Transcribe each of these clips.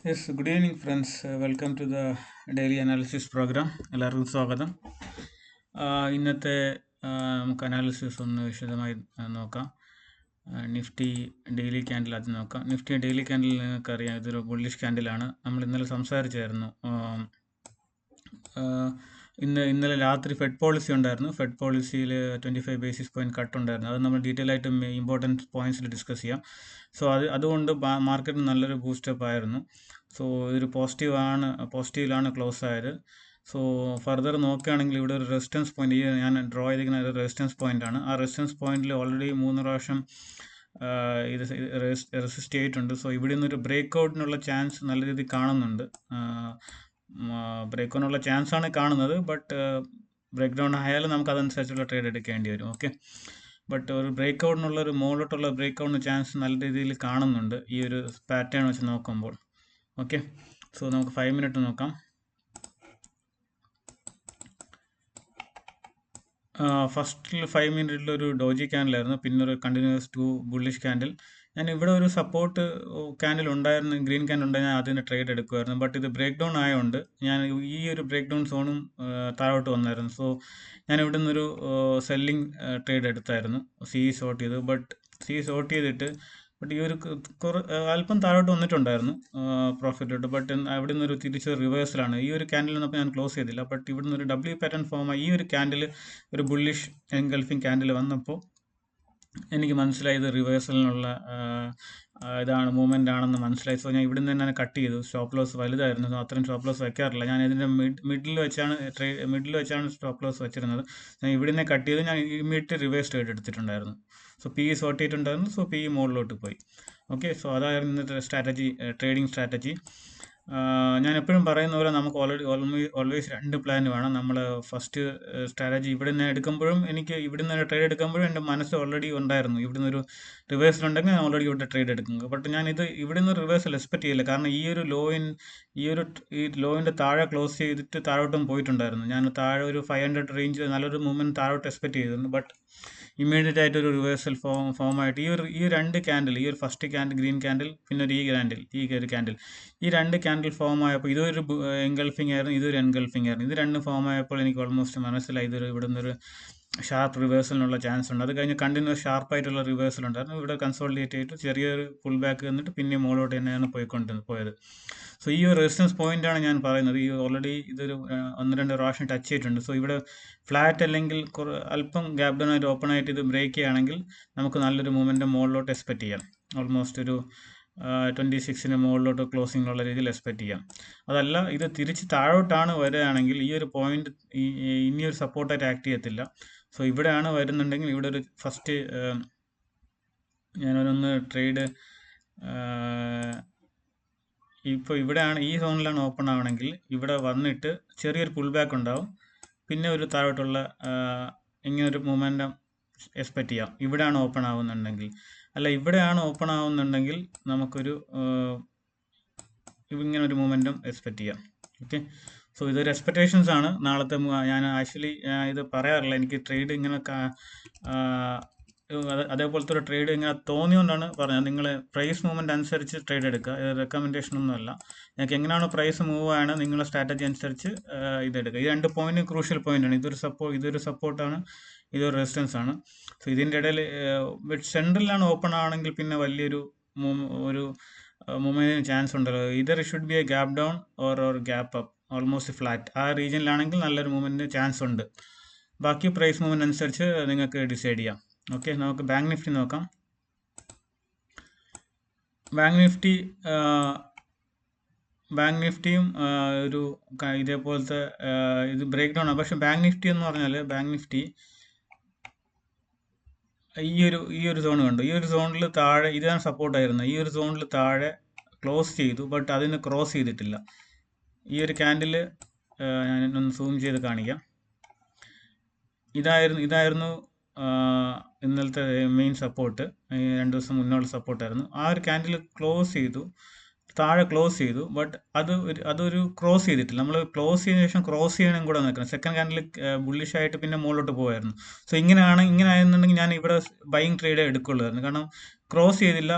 Yes, good evening, friends. Welcome to the daily analysis program. എല്ലാവർക്കും സ്വാഗതം. ഇന്നത്തെ നമുക്ക് അനാലിസിസ് ഒന്ന് വിശദമായി നോക്കാം. നിഫ്റ്റി ഡെയിലി ക്യാൻഡിൽ ആദ്യം നോക്കാം. നിഫ്റ്റി ഡെയിലി ക്യാൻഡിൽ നിങ്ങൾക്കറിയാം, ഇതൊരു ബുള്ളിഷ് ക്യാൻഡിലാണ്. നമ്മൾ ഇന്നലെ സംസാരിച്ചായിരുന്നു. ഇന്നലെ രാത്രി ഫെഡ് പോളിസി ഉണ്ടായിരുന്നു. ഫെഡ് പോളിസിയിൽ 25 ബേസിസ് പോയിന്റ് കട്ട് ഉണ്ടായിരുന്നു. അത് നമ്മൾ ഡീറ്റെയിൽ ആയിട്ട് ഇമ്പോർട്ടൻറ്റ് പോയിന്റ്സിൽ ഡിസ്കസ് ചെയ്യാം. സോ അതുകൊണ്ട് മാർക്കറ്റിന് നല്ലൊരു ബൂസ്റ്റപ്പ് ആയിരുന്നു. സോ ഇതൊരു പോസിറ്റീവിലാണ് ക്ലോസ് ആയത്. സോ ഫർദർ നോക്കുകയാണെങ്കിൽ ഇവിടെ ഒരു റെസിസ്റ്റൻസ് പോയിന്റ്, ഞാൻ ഡ്രോ ചെയ്തിരിക്കുന്ന ഒരു റെസിസ്റ്റൻസ് പോയിന്റ് ആണ്. ആ റെസിസ്റ്റൻസ് പോയിന്റിൽ ഓൾറെഡി 3 പ്രാവശ്യം ഇത് റെസിസ്റ്റ് ചെയ്തിട്ടുണ്ട്. സോ ഇവിടെ നിന്നൊരു ബ്രേക്ക് ഔട്ടിനുള്ള ചാൻസ് നല്ല രീതിയിൽ കാണുന്നുണ്ട്. ബ്രേക്ക് ഔട്ടിനുള്ള ചാൻസ് ആണ് കാണുന്നത്. ബട്ട് ബ്രേക്ക് ഡൗൺ ആയാലും നമുക്ക് അതനുസരിച്ചുള്ള ട്രേഡ് എടുക്കേണ്ടി വരും. ഓക്കെ, ബട്ട് ഒരു ബ്രേക്ക് ഔട്ടിനുള്ള ഒരു മുകളിലോട്ടുള്ള ബ്രേക്ക് ഔട്ടിന് ചാൻസ് നല്ല രീതിയിൽ കാണുന്നുണ്ട് ഈ ഒരു പാറ്റേൺ വെച്ച് നോക്കുമ്പോൾ. ഓക്കെ, സോ നമുക്ക് 5 മിനിറ്റ് നോക്കാം. ഫസ്റ്റിൽ 5 മിനിറ്റിൽ ഒരു ഡോജി ക്യാൻഡിലായിരുന്നു, പിന്നെ ഒരു കണ്ടിന്യൂസ് 2 ബുള്ളിഷ് ക്യാൻഡിൽ. ഞാൻ ഇവിടെ ഒരു സപ്പോർട്ട് ക്യാൻഡിൽ ഉണ്ടായിരുന്നു, ഗ്രീൻ ക്യാൻഡിൽ ഉണ്ടായി, ഞാൻ അതിന് ട്രേഡ് എടുക്കുമായിരുന്നു. ബട്ട് ഇത് ബ്രേക്ക് ഡൗൺ ആയതുകൊണ്ട് ഞാൻ ഈ ഒരു ബ്രേക്ക് ഡൗൺ സോണും താഴോട്ട് വന്നായിരുന്നു. സോ ഞാൻ ഇവിടെ നിന്നൊരു സെല്ലിംഗ് ട്രേഡ് എടുത്തായിരുന്നു. ഷോർട്ട് ചെയ്തു. ബട്ട് ഷോർട്ട് ചെയ്തിട്ട് ഈ ഒരു അല്പം താഴോട്ട് വന്നിട്ടുണ്ടായിരുന്നു പ്രോഫിറ്റ്. ബട്ട് അവിടെ നിന്നൊരു തിരിച്ച് റിവേഴ്സലാണ്. ഈ ഒരു ക്യാൻഡിൽ നിന്നപ്പോൾ ഞാൻ ക്ലോസ് ചെയ്തില്ല. ബട്ട് ഇവിടെ നിന്നൊരു ഡബ്ല്യു പാറ്റേൺ ഫോമായി ഈ ഒരു ക്യാൻഡിൽ ഒരു ബുള്ളിഷ് എൻഗൾഫിംഗ് ക്യാൻഡിൽ വന്നപ്പോൾ എനിക്ക് മനസ്സിലായി ഇത് റിവേഴ്സലിനുള്ള ഇതാണ്, മൂവ്മെൻ്റ് ആണെന്ന് മനസ്സിലായി. സോ ഞാൻ ഇവിടെ നിന്ന് തന്നെ കട്ട് ചെയ്തു. സ്റ്റോപ്പ് ലോസ് വലുതായിരുന്നു. സോ അത്രയും സ്റ്റോപ്പ് ലോസ് വയ്ക്കാറില്ല. ഞാൻ ഇതിൻ്റെ മിഡിൽ വെച്ചാണ് സ്റ്റോപ്പ് ലോസ് വെച്ചിരുന്നത്. ഞാൻ ഇവിടെ നിന്ന് കട്ട് ചെയ്ത് ഞാൻ ഇമ്മീഡിയറ്റ് റിവേഴ്സ് ട്രേഡ് എടുത്തിട്ടുണ്ടായിരുന്നു. സോ പി ഷോർട്ട് ചെയ്തിട്ടുണ്ടായിരുന്നു. സോ പി മുകളിലോട്ട് പോയി. ഓക്കെ, സോ അതായിരുന്നു ഇന്നത്തെ ട്രേഡിംഗ് സ്ട്രാറ്റജി. ഞാൻ എപ്പോഴും പറയുന്ന പോലെ നമുക്ക് ഓൾവേസ് 2 പ്ലാൻ വേണം. നമ്മൾ ഫസ്റ്റ് സ്ട്രാറ്റജി ഇവിടെ നിന്ന് എടുക്കുമ്പോഴും, എനിക്ക് ഇവിടെ നിന്ന് ട്രേഡ് എടുക്കുമ്പോഴും എൻ്റെ മനസ്സ് ഓൾറെഡി ഉണ്ടായിരുന്നു, ഇവിടെ നിന്ന് ഒരു റിവേഴ്സൽ ഉണ്ടെങ്കിൽ ഞാൻ ഓൾറെഡി ഇവിടെ ട്രേഡ് എടുക്കുന്നത്. ബട്ട് ഞാൻ ഇവിടെ നിന്ന് റിവേഴ്സൽ എക്സ്പെക്ട് ചെയ്യില്ല. കാരണം ഈ ലോയിൻ്റെ താഴെ ക്ലോസ് ചെയ്തിട്ട് താഴോട്ടും പോയിട്ടുണ്ടായിരുന്നു. ഞാൻ താഴെ ഒരു 500 റേഞ്ചിൽ നല്ലൊരു മൂവ്മെൻറ്റ് താഴോട്ട് എക്സ്പെക്ട് ചെയ്തിരുന്നു. ബട്ട് ഇമ്മീഡിയറ്റ് ആയിട്ട് ഒരു റിവേഴ്സൽ ഫോമായിട്ട് ഈ 2 ക്യാൻഡിൽ, ഈ ഒരു ഫസ്റ്റ് ക്യാൻഡിൽ ഗ്രീൻ ക്യാൻഡിൽ, പിന്നെ ഈ ഒരു ക്യാൻഡിൽ, ഈ 2 ക്യാൻഡിൽ ഫോം ആയപ്പോൾ ഇതൊരു എൻഗൾഫിംഗ് ആയിരുന്നു, ഇതൊരു എൻഗൾഫിംഗ് ആയിരുന്നു. ഇത് 2 ഫോം ആയപ്പോൾ എനിക്ക് ഓൾമോസ്റ്റ് മനസ്സിലായി ഇവിടെ നിന്നൊരു ഷാർപ്പ് റിവേഴ്സലിനുള്ള ചാൻസ് ഉണ്ട്. അത് കഴിഞ്ഞ് കണ്ടിന്യൂസ് ഷാർപ്പായിട്ടുള്ള റിവേഴ്സൽ ഉണ്ടായിരുന്നു. ഇവിടെ കൺസോളിഡേറ്റ് ചെയ്തിട്ട് ചെറിയൊരു ഫുൾ ബാക്ക് വന്നിട്ട് പിന്നെ മുകളിലോട്ട് തന്നെയാണ് പോയത്. സോ ഈ ഒരു റെസിസ്റ്റൻസ് പോയിന്റാണ് ഞാൻ പറയുന്നത്. ഈ ഓൾറെഡി ഇതൊരു 1-2 പ്രാവശ്യം ടച്ച് ചെയ്തിട്ടുണ്ട്. സോ ഇവിടെ ഫ്ലാറ്റ് അല്ലെങ്കിൽ അല്പം ഗ്യാപ് ഡൗൺ ആയിട്ട് ഓപ്പൺ ആയിട്ട് ഇത് ബ്രേക്ക് ചെയ്യുകയാണെങ്കിൽ നമുക്ക് നല്ലൊരു മൂവ്മെൻറ്റ് മുകളിലോട്ട് എക്സ്പെക്ട് ചെയ്യാം. ഓൾമോസ്റ്റ് ഒരു 26-ന് മുകളിലോട്ട് ക്ലോസിംഗ് ഉള്ള രീതിയിൽ എക്സ്പെക്ട് ചെയ്യാം. അതല്ല ഇത് തിരിച്ച് താഴോട്ടാണ് വരികയാണെങ്കിൽ ഈ ഒരു പോയിന്റ് ഇനിയൊരു സപ്പോർട്ടായിട്ട് ആക്ട് ചെയ്യത്തില്ല. സോ ഇവിടെയാണ് വരുന്നുണ്ടെങ്കിൽ ഇവിടെ ഒരു ഫസ്റ്റ് ഞാനൊന്ന് ട്രേഡ് ഇപ്പോൾ ഇവിടെയാണ്, ഈ സോണിലാണ് ഓപ്പൺ ആവണമെങ്കിൽ ഇവിടെ വന്നിട്ട് ചെറിയൊരു പുൾ ബാക്ക് ഉണ്ടാവും, പിന്നെ ഒരു താഴോട്ടുള്ള ഇങ്ങനൊരു മൊമെൻറ്റം എക്സ്പെക്ട് ചെയ്യാം ഇവിടെയാണ് ഓപ്പൺ ആവുന്നുണ്ടെങ്കിൽ. അല്ല ഇവിടെയാണ് ഓപ്പൺ ആവുന്നുണ്ടെങ്കിൽ നമുക്കൊരു ഇങ്ങനെ ഒരു മൊമെൻറ്റം എക്സ്പെക്ട് ചെയ്യാം. ഓക്കെ, സോ ഇതൊരു എക്സ്പെക്റ്റേഷൻസ് ആണ്. നാളത്തെ ഞാൻ ആക്ച്വലി ഇത് പറയാറില്ല, എനിക്ക് ട്രേഡ് ഇങ്ങനെ അതേപോലത്തെ ഒരു ട്രേഡ് ഇങ്ങനെ തോന്നിയോണ്ടാണ് പറഞ്ഞത്. നിങ്ങൾ പ്രൈസ് മൂവ്മെന്റ് അനുസരിച്ച് ട്രേഡ് എടുക്കുക. ഇത് റെക്കമെൻഡേഷൻ ഒന്നുമല്ല. നിങ്ങൾക്ക് എങ്ങനെയാണോ പ്രൈസ് മൂവ് ആണ് നിങ്ങളുടെ സ്ട്രാറ്റജി അനുസരിച്ച് ഇതെടുക്കുക. ഈ 2 പോയിന്റ് ക്രൂഷ്യൽ പോയിന്റ് ആണ്. ഇതൊരു സപ്പോർട്ടാണ്, ഇതൊരു റെസിസ്റ്റൻസ് ആണ്. സോ ഇതിൻ്റെ ഇടയിൽ സെൻട്രലിലാണ് ഓപ്പൺ ആണെങ്കിൽ പിന്നെ വലിയൊരു മൂവ്മെന്റിന് ചാൻസ് ഉണ്ടല്ലോ. Either should be a gap down or gap up, almost flat. ആ റീജിയനിലാണെങ്കിൽ നല്ലൊരു മൂവ്മെന്റിന് ചാൻസ് ഉണ്ട്. ബാക്കി പ്രൈസ് മൂവ്മെന്റ് അനുസരിച്ച് നിങ്ങൾക്ക് ഡിസൈഡ് ചെയ്യാം. ഓക്കെ, നമുക്ക് ബാങ്ക് നിഫ്റ്റി നോക്കാം. ബാങ്ക് നിഫ്റ്റിയും ഒരു ഇതേപോലത്തെ ഇത് ബ്രേക്ക് ഡൗൺ ആണ്. പക്ഷെ ബാങ്ക് നിഫ്റ്റി എന്ന് പറഞ്ഞാൽ ഈ ഒരു സോൺ കണ്ടു. ഈ ഒരു സോണിൽ താഴെ ഇതാണ് സപ്പോർട്ടായിരുന്നത്. ഈ ഒരു സോണിൽ താഴെ ക്ലോസ് ചെയ്തു, ബട്ട് അതിന് ക്രോസ് ചെയ്തിട്ടില്ല. ഈ ഒരു ക്യാൻഡിൽ ഞാനൊന്ന് സൂം ചെയ്ത് കാണിക്കാം. ഇതായിരുന്നു ഇന്നലത്തെ മെയിൻ സപ്പോർട്ട്. 2 ദിവസം മുന്നുള്ള സപ്പോർട്ടായിരുന്നു. ആ ഒരു ക്യാൻഡിൽ താഴെ ക്ലോസ് ചെയ്തു, ബട്ട് അതൊരു ക്രോസ് ചെയ്തിട്ടില്ല. നമ്മൾ ക്ലോസ് ചെയ്തതിനു ശേഷം ക്രോസ് ചെയ്യണം കൂടെ നിൽക്കണം. സെക്കൻഡ് ക്യാൻഡിൽ ബുള്ളിഷ് ആയിട്ട് പിന്നെ മുകളിലോട്ട് പോകുമായിരുന്നു. സോ ഇങ്ങനെ ആയിരുന്നുണ്ടെങ്കിൽ ഞാൻ ഇവിടെ ബൈയിങ് ട്രേഡ് എടുക്കുള്ളായിരുന്നു. കാരണം ക്രോസ് ചെയ്തില്ല,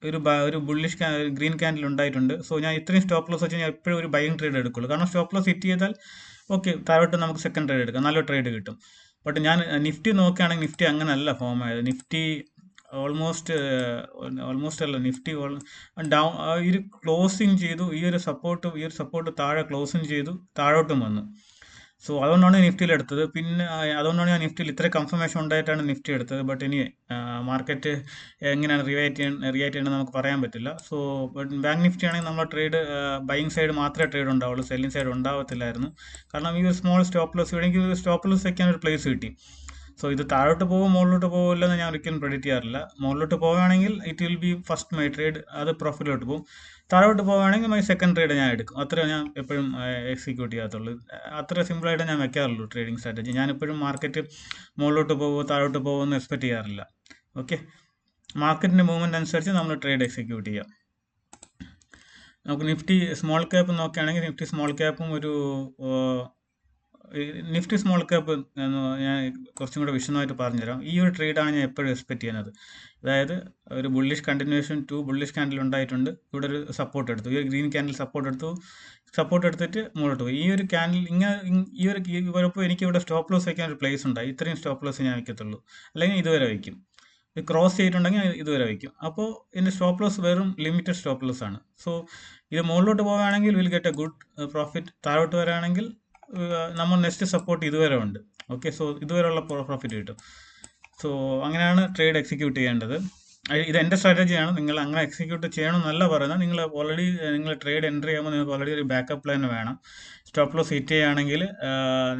ഒരു ബുള്ളിഷ് ഗ്രീൻ ക്യാൻഡിൽ ഉണ്ടായിട്ടുണ്ട്. സോ ഞാൻ ഇത്രയും സ്റ്റോപ്പ് ലോസ് വെച്ച് ഞാൻ എപ്പോഴും ഒരു ബൈയിങ് ട്രേഡ് എടുക്കുള്ളൂ. കാരണം സ്റ്റോപ്പ് ലോസ് ഹിറ്റ് ചെയ്താൽ ഓക്കെ താഴോട്ട് നമുക്ക് സെക്കൻഡ് ട്രേഡ് എടുക്കാം, നല്ല ട്രേഡ് കിട്ടും. ബട്ട് ഞാൻ നിഫ്റ്റി നോക്കുകയാണെങ്കിൽ നിഫ്റ്റി അങ്ങനല്ല ഫോം ആയത്. നിഫ്റ്റി ഓൾമോസ്റ്റ് അല്ല, നിഫ്റ്റി ഡൗൺ ഈ ഒരു ക്ലോസിങ് ചെയ്തു, ഈ ഒരു സപ്പോർട്ട് താഴെ ക്ലോസിങ് ചെയ്തു താഴോട്ടും വന്നു. സോ അതുകൊണ്ടാണ് നിഫ്റ്റിയിൽ എടുത്തത്. പിന്നെ അതുകൊണ്ടാണ് ഞാൻ നിഫ്റ്റിയിൽ ഇത്ര കൺഫർമേഷൻ ഉണ്ടായിട്ടാണ് നിഫ്റ്റി എടുത്തത്. ബട്ട് ഇനി മാർക്കറ്റ് എങ്ങനെയാണ് റിയാക്ട് ചെയ്യേണ്ടത് നമുക്ക് പറയാൻ പറ്റില്ല. സോ ബാങ്ക് നിഫ്റ്റി ആണെങ്കിൽ നമ്മൾ ട്രേഡ് ബൈയിങ് സൈഡ് മാത്രമേ ട്രേഡ് ഉണ്ടാവുള്ളൂ, സെല്ലിംഗ് സൈഡ് ഉണ്ടാവത്തില്ലായിരുന്നു. കാരണം ഈ ഒരു സ്മോൾ സ്റ്റോപ്പ് ലോസ് ഇവിടെ എനിക്ക് സ്റ്റോപ്പ് ലോസ് വയ്ക്കാൻ ഒരു പ്ലേസ് കിട്ടി. സോ ഇത് താഴോട്ട് പോകും മുകളിലോട്ട് പോകില്ലെന്ന് ഞാൻ ഒരിക്കലും പ്രെഡിക്റ്റ് ചെയ്യാറില്ല. മുകളിലോട്ട് പോവുകയാണെങ്കിൽ it will B first my trade, അത് പ്രോഫിറ്റിലോട്ട് പോകും. താഴോട്ട് പോവുകയാണെങ്കിൽ മൈ സെക്കൻഡ് ട്രേഡ് ഞാൻ എടുക്കും. അത്രേ ഞാൻ എപ്പോഴും എക്സിക്യൂട്ട് ചെയ്യാത്തുള്ളൂ. അത്ര സിമ്പിളായിട്ട് ഞാൻ വെക്കാറുള്ളൂ ട്രേഡിംഗ് സ്ട്രാറ്റജി. ഞാൻ എപ്പോഴും മാർക്കറ്റ് മുകളിലോട്ട് പോകുമോ താഴോട്ട് പോകുമോ എന്ന് എക്സ്പെക്ട് ചെയ്യാറില്ല. ഓക്കെ, മാർക്കറ്റിൻ്റെ മൂവ്മെൻറ്റ് അനുസരിച്ച് നമ്മൾ ട്രേഡ് എക്സിക്യൂട്ട് ചെയ്യാം. നമുക്ക് നിഫ്റ്റി സ്മോൾ ക്യാപ്പ് നോക്കുകയാണെങ്കിൽ നിഫ്റ്റി സ്മോൾ ക്യാപ്പും നിഫ്റ്റി സ്മോൾ ക്യാപ്പ് ഞാൻ കുറച്ചും കൂടെ വിശദമായിട്ട് പറഞ്ഞുതരാം. ഈ ഒരു ട്രേഡാണ് ഞാൻ എപ്പോഴും എക്സ്പെക്ട് ചെയ്യുന്നത്. അതായത് ഒരു ബുള്ളിഷ് കണ്ടിന്യൂഷൻ 2 ബുള്ളിഷ് ക്യാൻഡിൽ ഉണ്ടായിട്ടുണ്ട്. ഇവിടെ ഒരു സപ്പോർട്ട് എടുത്തു, ഈ ഒരു ഗ്രീൻ ക്യാൻഡിൽ സപ്പോർട്ട് എടുത്തിട്ട് മുന്നോട്ട് പോയി. ഈ ഒരു ക്യാൻഡിൽ ഈ ഒരു വരുമ്പോൾ എനിക്ക് ഇവിടെ സ്റ്റോപ്പ് ലോസ് വയ്ക്കാൻ ഒരു പ്ലേസ് ഉണ്ടായി. ഇത്രയും സ്റ്റോപ്പ് ലോസ് ഞാൻ വയ്ക്കത്തുള്ളൂ, അല്ലെങ്കിൽ ഇതുവരെ വയ്ക്കും. ഇത് ക്രോസ് ചെയ്തിട്ടുണ്ടെങ്കിൽ ഇതുവരെ വയ്ക്കും. അപ്പോൾ ഇതിൻ്റെ സ്റ്റോപ്പ് ലോസ് വെറും ലിമിറ്റഡ് സ്റ്റോപ്പ് ലോസ് ആണ്. സോ ഇത് മുകളിലോട്ട് പോവുകയാണെങ്കിൽ will get A good profit. താഴോട്ട് വരികയാണെങ്കിൽ നമ്മൾ നെക്സ്റ്റ് സപ്പോർട്ട് ഇതുവരെ ഉണ്ട്. ഓക്കെ, സോ ഇതുവരെയുള്ള പ്രോഫിറ്റ് കിട്ടും. സോ അങ്ങനെയാണ് ട്രേഡ് എക്സിക്യൂട്ട് ചെയ്യേണ്ടത്. ഇത് എൻ്റെ സ്ട്രാറ്റജിയാണ്. നിങ്ങൾ അങ്ങനെ എക്സിക്യൂട്ട് ചെയ്യണമെന്നല്ല പറയുന്നത്. നിങ്ങൾ ട്രേഡ് എൻട്രി ചെയ്യുമ്പോൾ നിങ്ങൾക്ക് ഓൾറെഡി ഒരു ബാക്കപ്പ് പ്ലാൻ വേണം. സ്റ്റോപ്പ് ലോസ് ഹിറ്റ് ചെയ്യുകയാണെങ്കിൽ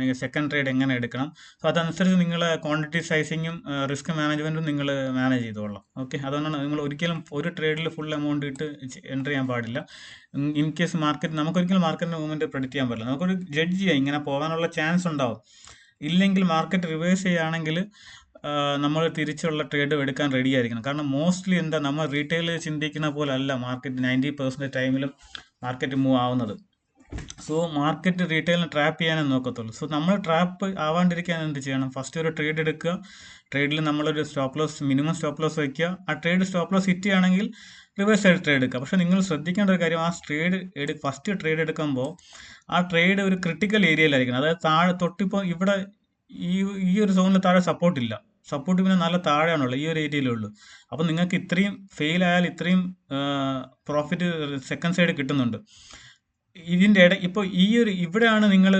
നിങ്ങൾ സെക്കൻഡ് ട്രേഡ് എങ്ങനെ എടുക്കണം, സോ അതനുസരിച്ച് നിങ്ങൾ ക്വാണ്ടിറ്റി സൈസിങ്ങും റിസ്ക് മാനേജ്മെൻറ്റും നിങ്ങൾ മാനേജ് ചെയ്തോളാം. ഓക്കെ, അതുകൊണ്ടാണ് നിങ്ങൾ ഒരിക്കലും ഒരു ട്രേഡിൽ ഫുൾ എമൗണ്ട് ഇട്ട് എൻട്രി ചെയ്യാൻ പാടില്ല. ഇൻ കേസ് നമുക്കൊരിക്കലും മാർക്കറ്റിൻ്റെ മൂവ്മെൻറ്റ് പ്രെഡിക്റ്റ് ചെയ്യാൻ പറ്റില്ല. നമുക്കൊരു ജഡ്ജ് ചെയ്യാം, ഇങ്ങനെ പോകാനുള്ള ചാൻസ് ഉണ്ടാവും. ഇല്ലെങ്കിൽ മാർക്കറ്റ് റിവേഴ്സ് ചെയ്യുകയാണെങ്കിൽ നമ്മൾ തിരിച്ചുള്ള ട്രേഡ് എടുക്കാൻ റെഡി ആയിരിക്കണം. കാരണം മോസ്റ്റ്ലി നമ്മൾ റീറ്റെയിൽ ചിന്തിക്കുന്ന പോലെ അല്ല മാർക്കറ്റ് 90% ടൈമിലും മാർക്കറ്റ് മൂവ് ആവുന്നത്. സോ മാർക്കറ്റ് റീറ്റെയിലിനെ ട്രാപ്പ് ചെയ്യാനേ നോക്കത്തുള്ളൂ. സോ നമ്മൾ ട്രാപ്പ് ആവാണ്ടിരിക്കാൻ എന്ത് ചെയ്യണം? ഫസ്റ്റ് ഒരു ട്രേഡ് എടുക്കുക. ട്രേഡിൽ നമ്മളൊരു മിനിമം സ്റ്റോപ്പ് ലോസ് വയ്ക്കുക. ആ ട്രേഡ് സ്റ്റോപ്പ് ലോസ് ഹിറ്റ് ആണെങ്കിൽ റിവേഴ്സ് സൈഡ് ട്രേഡ് എടുക്കുക. പക്ഷേ നിങ്ങൾ ശ്രദ്ധിക്കേണ്ട ഒരു കാര്യം, ഫസ്റ്റ് ട്രേഡ് എടുക്കുമ്പോൾ ആ ട്രേഡ് ഒരു ക്രിട്ടിക്കൽ ഏരിയയിലായിരിക്കണം. അതായത് താഴെ തൊട്ടിപ്പോൾ ഇവിടെ ഈ ഒരു സോണിൽ താഴെ സപ്പോർട്ടില്ല. സപ്പോർട്ട് പിന്നെ നല്ല താഴെയാണുള്ളത്, ഈ ഒരു ഏരിയയിലേ ഉള്ളൂ. അപ്പോൾ നിങ്ങൾക്ക് ഇത്രയും ഫെയിൽ ആയാൽ ഇത്രയും പ്രോഫിറ്റ് സെക്കൻഡ് സൈഡ് കിട്ടുന്നുണ്ട്. ഇതിൻ്റെ ഇപ്പോൾ ഇവിടെയാണ് നിങ്ങൾ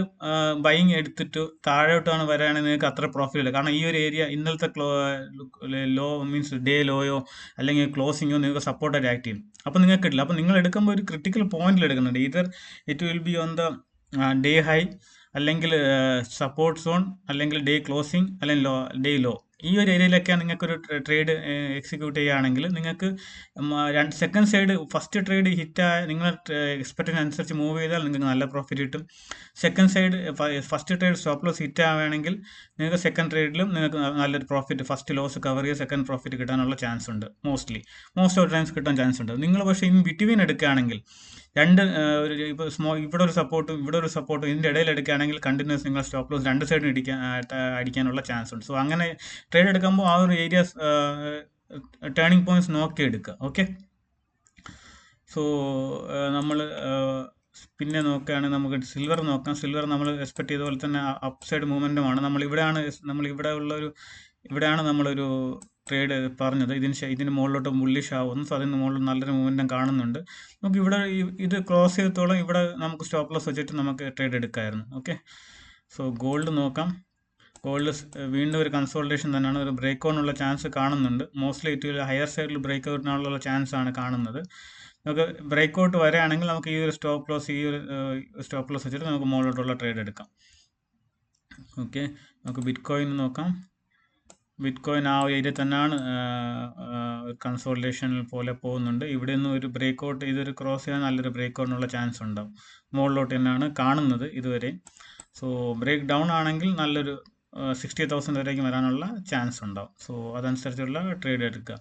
ബൈങ് എടുത്തിട്ട് താഴോട്ടാണ് വരികയാണെങ്കിൽ നിങ്ങൾക്ക് അത്ര പ്രോഫിറ്റ് ഇല്ല. കാരണം ഈ ഒരു ഏരിയ ഇന്നലത്തെ ലോ മീൻസ് ഡേ ലോയോ അല്ലെങ്കിൽ ക്ലോസിങ്ങോ നിങ്ങൾക്ക് സപ്പോർട്ടായിട്ട് ആക്ട് ചെയ്യും. അപ്പോൾ നിങ്ങൾക്ക് കിട്ടില്ല. അപ്പോൾ നിങ്ങൾ എടുക്കുമ്പോൾ ഒരു ക്രിട്ടിക്കൽ പോയിന്റിൽ എടുക്കുന്നുണ്ട്. It will be on the day high, അല്ലെങ്കിൽ സപ്പോർട്ട് സോൺ, അല്ലെങ്കിൽ ഡേ ക്ലോസിങ്, അല്ലെങ്കിൽ ഡേ ലോ. ഈ ഒരു ഏരിയയിലൊക്കെയാണ് നിങ്ങൾക്കൊരു ട്രേഡ് എക്സിക്യൂട്ട് ചെയ്യുകയാണെങ്കിൽ നിങ്ങൾക്ക് സെക്കൻഡ് സൈഡ് ഫസ്റ്റ് ട്രേഡ് ഹിറ്റായ നിങ്ങൾ എക്സ്പെക്റ്റിന് അനുസരിച്ച് മൂവ് ചെയ്താൽ നിങ്ങൾക്ക് നല്ല പ്രോഫിറ്റ് കിട്ടും. Second side first trade stop loss hit ആവുകയാണെങ്കിൽ നിങ്ങൾക്ക് സെക്കൻഡ് ട്രേഡിലും നിങ്ങൾക്ക് നല്ലൊരു പ്രോഫിറ്റ്, ഫസ്റ്റ് ലോസ് കവർ ചെയ്ത് സെക്കൻഡ് പ്രോഫിറ്റ് കിട്ടാനുള്ള ചാൻസ് ഉണ്ട്. മോസ്റ്റ് ഓഫ് ടൈംസ് കിട്ടാൻ ചാൻസ് ഉണ്ട്. നിങ്ങൾ പക്ഷേ ഇൻ ബിറ്റ്വീൻ എടുക്കുകയാണെങ്കിൽ ഇപ്പോൾ ഇവിടെ ഒരു സപ്പോർട്ടും ഇതിൻ്റെ ഇടയിൽ എടുക്കുകയാണെങ്കിൽ കണ്ടിന്യൂസ് നിങ്ങൾ സ്റ്റോപ്പ് ലോസ് രണ്ട് സൈഡിന് അടിക്കാനുള്ള ചാൻസ് ഉണ്ട്. സോ അങ്ങനെ ട്രേഡ് എടുക്കുമ്പോൾ ആ ഒരു ഏരിയാസ് ടേണിംഗ് പോയിന്റ്സ് നോക്കി എടുക്കുക. ഓക്കെ, സോ നമ്മൾ പിന്നെ നോക്കുകയാണെങ്കിൽ നമുക്ക് സിൽവർ നോക്കാം. സിൽവർ നമ്മൾ എക്സ്പെക്ട് ചെയ്ത പോലെ തന്നെ അപ്പ് സൈഡ് മൂവ്മെൻറ്റുമാണ്. ഇവിടെയാണ് നമ്മളൊരു ട്രേഡ് പറഞ്ഞത്. ഇതിന് മുകളിലോട്ട് ബുള്ളിഷ് ആവുന്നു. സോ അതിന് മുകളിൽ നല്ലൊരു മൂവ്മെൻറ്റും കാണുന്നുണ്ട്. നമുക്ക് ഇവിടെ ഇത് ക്ലോസ് ചെയ്തോളം ഇവിടെ നമുക്ക് സ്റ്റോപ്പ് ലോസ് വെച്ചിട്ട് നമുക്ക് ട്രേഡ് എടുക്കാമായിരുന്നു. ഓക്കെ, സോ ഗോൾഡ് നോക്കാം. ഗോൾഡ് വീണ്ടും ഒരു കൺസോൾട്ടേഷൻ തന്നെയാണ്. ഒരു ബ്രേക്ക് ഔട്ടിനുള്ള ചാൻസ് കാണുന്നുണ്ട്. മോസ്റ്റ്ലി ഹയർ സൈഡിൽ ബ്രേക്ക് ഔട്ടിനുള്ള ചാൻസ് ആണ് കാണുന്നത്. നമുക്ക് ബ്രേക്ക് ഔട്ട് വരികയാണെങ്കിൽ നമുക്ക് ഈ ഒരു സ്റ്റോപ്പ് ലോസ് വെച്ചിട്ട് നമുക്ക് മുകളിലോട്ടുള്ള ട്രേഡ് എടുക്കാം. ഓക്കെ, നമുക്ക് ബിറ്റ് കോയിൻ നോക്കാം. ബിറ്റ് കോയിൻ ആ ഏരിയ തന്നെയാണ് കൺസോൾട്ടേഷൻ പോലെ പോകുന്നുണ്ട്. ഇവിടെ നിന്ന് ഒരു ബ്രേക്ക് ഔട്ട് ഇതൊരു ക്രോസ് ചെയ്യാൻ നല്ലൊരു ബ്രേക്ക് ഔട്ടിനുള്ള ചാൻസ് ഉണ്ടാവും. മുകളിലോട്ട് തന്നെയാണ് കാണുന്നത് ഇതുവരെ. സോ ബ്രേക്ക് ഡൗൺ ആണെങ്കിൽ നല്ലൊരു 60,000 വരേക്കും വരാനുള്ള ചാൻസ് ഉണ്ടാവും. സോ അതനുസരിച്ചുള്ള ട്രേഡ് എടുക്കുക.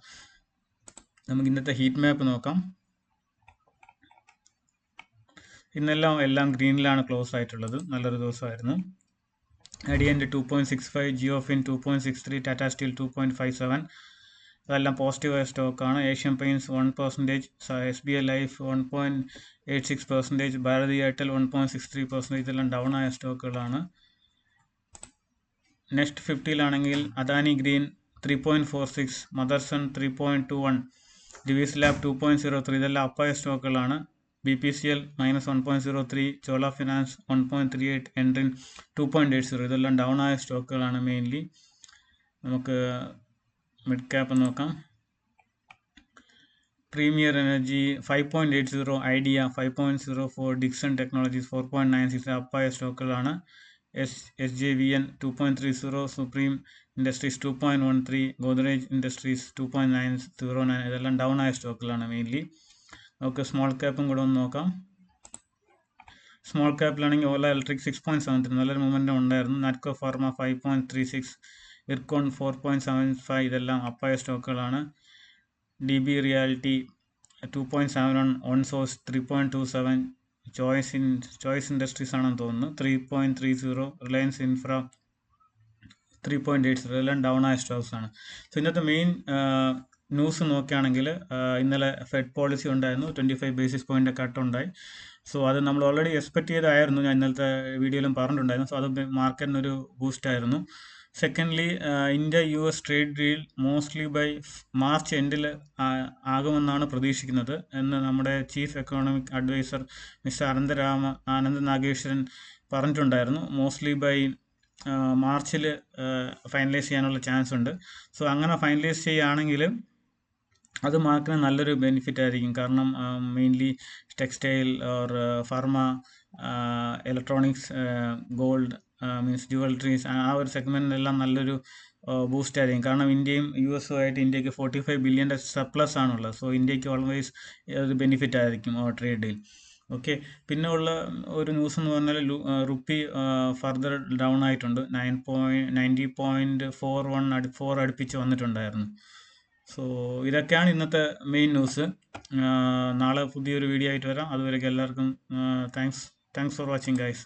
നമുക്ക് ഇന്നത്തെ ഹീറ്റ് മാപ്പ് നോക്കാം. എല്ലാം ഗ്രീനിലാണ് ക്ലോസ് ആയിട്ടുള്ളത്. നല്ലൊരു ദിവസമായിരുന്നു. അഡിയൻ്റ് 2.65, ജിയോഫിൻ 2.63, ടാറ്റ സ്റ്റീൽ 2.57, അതെല്ലാം പോസിറ്റീവായ സ്റ്റോക്കാണ്. Asian Paints 1%, SBI Life 1.86%, Bharti Airtel 1.63%, ഇതെല്ലാം ഡൗൺ ആയ സ്റ്റോക്കുകളാണ്. നെക്സ്റ്റ് 50-ലാണെങ്കിൽ അദാനി ഗ്രീൻ 3.46, മദർസൺ 3.21, ഡിവിസ് ലാബ് 2.03, ഇതെല്ലാം അപ്പായ സ്റ്റോക്കുകളാണ്. BPCL -1.03, ചോള ഫിനാൻസ് 1.38, എൻട്രിൻ 2.80, ഇതെല്ലാം ഡൗൺ ആയ സ്റ്റോക്കുകളാണ് മെയിൻലി. നമുക്ക് മിഡ് ക്യാപ്പ് നോക്കാം. Premier Energy 5.80, Idea 5.04, Dixon Technologies 4.96, അപ്പായ സ്റ്റോക്കുകളാണ്. SJVN 2.30, Supreme Industries 2.13, Godrej Industries 2.909, ഇതെല്ലാം ഡൗൺ ആയ സ്റ്റോക്കുകളാണ് മെയിൻലി. നമുക്ക് സ്മോൾ ക്യാപ്പും കൂടെ ഒന്ന് നോക്കാം. സ്മോൾ ക്യാപ്പിലാണെങ്കിൽ ഓല ഇലക്ട്രിക് 6.73, നല്ലൊരു മൊമെൻറ്റം ഉണ്ടായിരുന്നു. നാറ്റ്കോ ഫാർമ 5.36, ഇർക്കോൺ 4.75, ഇതെല്ലാം അപ്പായ സ്റ്റോക്കുകളാണ്. DB റിയാലിറ്റി 2.71, ഓൺസോഴ്സ് 3.27, ചോയ്സ് ഇൻഡസ്ട്രീസ് ആണെന്ന് തോന്നുന്നു 3.30, റിലയൻസ് ഇൻഫ്ര 3.80, ഇതെല്ലാം ഡൗൺ ആയ സ്റ്റോക്സ് ആണ്. സോ ഇന്നത്തെ മെയിൻ ന്യൂസ് നോക്കുകയാണെങ്കിൽ ഇന്നലെ ഫെഡ് പോളിസി ഉണ്ടായിരുന്നു, 25 ബേസിസ് പോയിന്റ് കട്ട് ഉണ്ടായി. സോ അത് നമ്മൾ ഓൾറെഡി എക്സ്പെക്ട് ചെയ്തായിരുന്നു, ഞാൻ ഇന്നലത്തെ വീഡിയോയിലും പറഞ്ഞിട്ടുണ്ടായിരുന്നു. സോ അത് മാർക്കറ്റിനൊരു ബൂസ്റ്റ് ആയിരുന്നു. Secondly, India US trade deal mostly by March എൻഡിൽ ആകുമെന്നാണ് പ്രതീക്ഷിക്കുന്നത് എന്ന് നമ്മുടെ chief economic adviser mister Ananth Nageswaran പറഞ്ഞിട്ടുണ്ടായിരുന്നു. മോസ്റ്റ്ലി ബൈ മാർച്ചിൽ ഫൈനലൈസ് ചെയ്യാനുള്ള ചാൻസ് ഉണ്ട്. സോ അങ്ങനെ ഫൈനലൈസ് ചെയ്യുകയാണെങ്കിൽ അത് മാർക്കിന് നല്ലൊരു ബെനിഫിറ്റ് ആയിരിക്കും. കാരണം mainly textile or pharma, electronics, gold, means jewelleries, ആ ഒരു സെഗ്മെൻറ്റിലെല്ലാം നല്ലൊരു ബൂസ്റ്റ് ആയിരിക്കും. കാരണം ഇന്ത്യയും US ആയിട്ട് ഇന്ത്യക്ക് 45 ബില്യൻ്റെ സർപ്ലസ് ആണുള്ളത്. സോ ഇന്ത്യക്ക് ഓൾവേസ് ഒരു ബെനിഫിറ്റ് ആയിരിക്കും ആ ട്രേഡ് ഡീൽ. ഓക്കെ, പിന്നെ ഉള്ള ഒരു ന്യൂസ് എന്ന് പറഞ്ഞാൽ റുപ്പി ഫർദർ ഡൗൺ ആയിട്ടുണ്ട്. 90.41 അടുപ്പിച്ച് വന്നിട്ടുണ്ടായിരുന്നു. സോ ഇതൊക്കെയാണ് ഇന്നത്തെ മെയിൻ ന്യൂസ്. നാളെ പുതിയൊരു വീഡിയോ ആയിട്ട് വരാം. അതുവരെയ്ക്ക് എല്ലാവർക്കും താങ്ക്സ് ഫോർ വാച്ചിങ് ഗൈസ്.